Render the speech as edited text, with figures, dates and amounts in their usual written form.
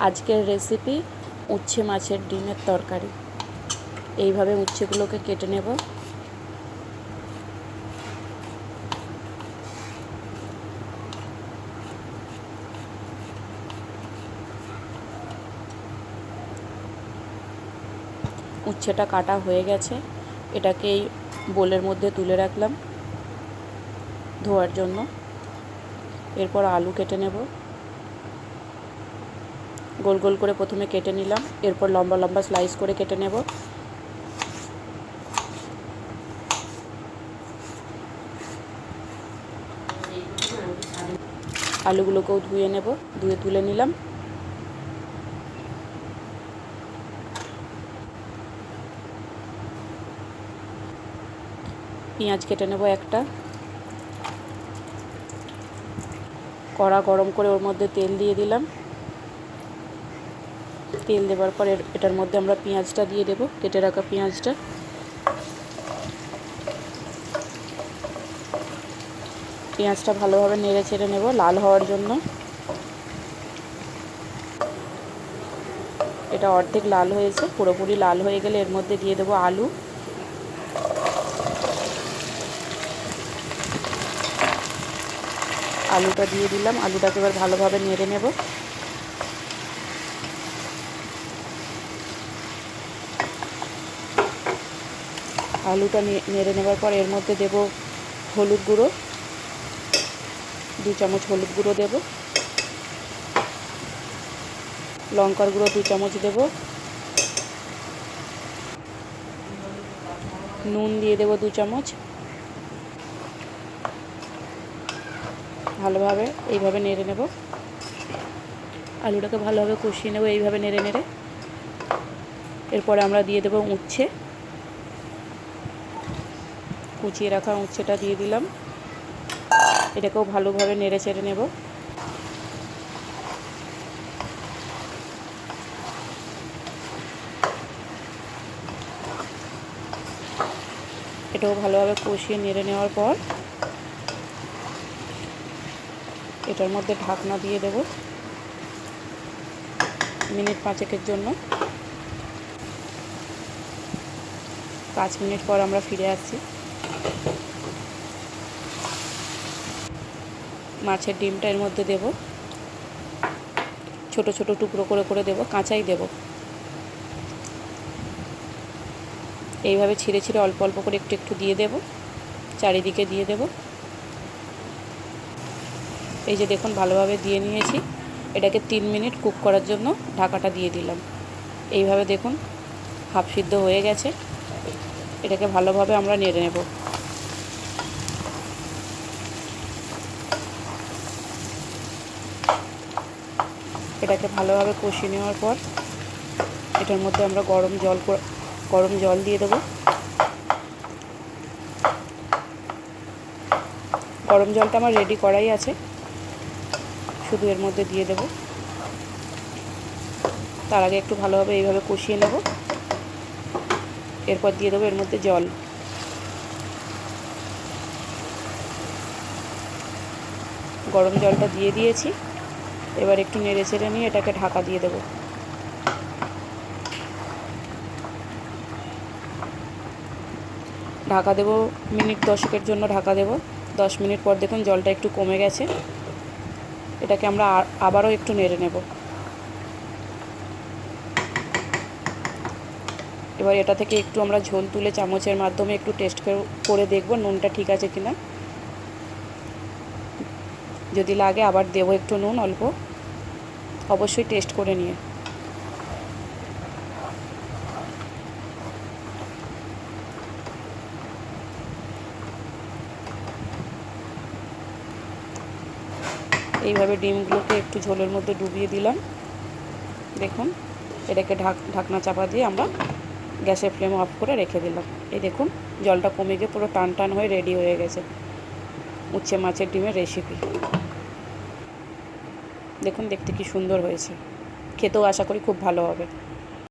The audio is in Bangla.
আজকের রেসিপি উচ্ছে মাছের ডিমের তরকারি। এইভাবে উচ্ছেগুলোকে কেটে নেব। উচ্ছেটা কাটা হয়ে গেছে, এটাকে এই বোলের মধ্যে তুলে রাখলাম ধোয়ার জন্য। এরপর আলু কেটে নেব। গোল গোল করে প্রথমে কেটে নিলাম, এরপর লম্বা লম্বা স্লাইস করে কেটে নেব। আলুগুলোকেও ধুয়ে নেব, ধুয়ে তুলে নিলাম। পেঁয়াজ কেটে নেব একটা। কড়া গরম করে ওর মধ্যে তেল দিয়ে দিলাম। তেল দেওয়ার পর এটার মধ্যে আমরা পেঁয়াজটা দিয়ে দেব, কেটে রাখা পেঁয়াজটা। পেঁয়াজটা ভালোভাবে নেড়ে ছেড়ে নেব লাল হওয়ার জন্য। এটা অর্ধেক লাল হয়েছে, পুরোপুরি লাল হয়ে গেলে এর মধ্যে দিয়ে দেব আলু। আলুটা দিয়ে দিলাম, আলুটাকে এবার ভালোভাবে নেড়ে নেব। আলুটা নেড়ে নেবার পর এর মধ্যে দেব হলুদ গুঁড়ো, 2 চামচ হলুদ গুঁড়ো দেব। লঙ্কার গুঁড়ো 2 চামচ দেব। নুন দিয়ে দেব 2 চামচ। ভালোভাবে এইভাবে নেড়ে নেব। আলুটাকে ভালোভাবে কষিয়ে নেব এইভাবে নেড়ে নেড়ে। এরপরে আমরা দিয়ে দেব উচ্ছে। কুচিয়ে রাখা উচ্ছেটা দিয়ে দিলাম। এটাকেও ভালোভাবে নেড়ে চেড়ে নেব। এটাও ভালোভাবে কষিয়ে নেড়ে নেওয়ার পর এটার মধ্যে ঢাকনা দিয়ে দেব মিনিট 5 জন্য। 5 মিনিট পর আমরা ফিরে আসছি। মাছের ডিমটা এর মধ্যে দেব, ছোট ছোট টুকরো করে করে দেব, কাঁচাই দেব। এইভাবে ছিঁড়ে ছিঁড়ে অল্প অল্প করে একটু একটু দিয়ে দেব, চারিদিকে দিয়ে দেব। এই যে দেখুন ভালোভাবে দিয়ে নিয়েছি। এটাকে 3 মিনিট কুক করার জন্য ঢাকাটা দিয়ে দিলাম। এইভাবে দেখুন হাফ সিদ্ধ হয়ে গেছে। এটাকে ভালোভাবে আমরা নেড়ে নেব। এটাকে ভালোভাবে কষিয়ে নেওয়ার পর এটার মধ্যে আমরা গরম জল দিয়ে দেব। গরম জলটা আমার রেডি করাই আছে, শুধু এর মধ্যে দিয়ে দেব। তার আগে একটু ভালোভাবে এইভাবে কষিয়ে নেব। এরপর দিয়ে দেবো এর মধ্যে জল। গরম জলটা দিয়ে দিয়েছি। এবার একটু নেড়ে চেড়ে নিয়ে এটাকে ঢাকা দিয়ে দেব। ঢাকা দেব মিনিট 10 জন্য ঢাকা দেব। 10 মিনিট পর দেখুন জলটা একটু কমে গেছে। এটাকে আমরা আবারও একটু নেড়ে নেব। এবার এটা থেকে একটু আমরা ঝোল তুলে চামচের মাধ্যমে একটু টেস্ট করে দেখব নুনটা ঠিক আছে কিনা। যদি লাগে আবার দেব একটু নুন অল্প, অবশ্যই টেস্ট করে নিয়ে। এইভাবে ডিমগুলোকে একটু ঝোলের মধ্যে ডুবিয়ে দিলাম। দেখুন এটাকে ঢাকনা চাপা দিয়ে আমরা গ্যাসের ফ্লেম অফ করে রেখে দিলাম। এই দেখুন জলটা কমে গিয়ে পুরো টান টান হয়ে রেডি হয়ে গেছে উচ্ছে মাছের ডিমের রেসিপি। দেখুন দেখতে কি সুন্দর হয়েছে, খেতেও আশা করি খুব ভালো হবে।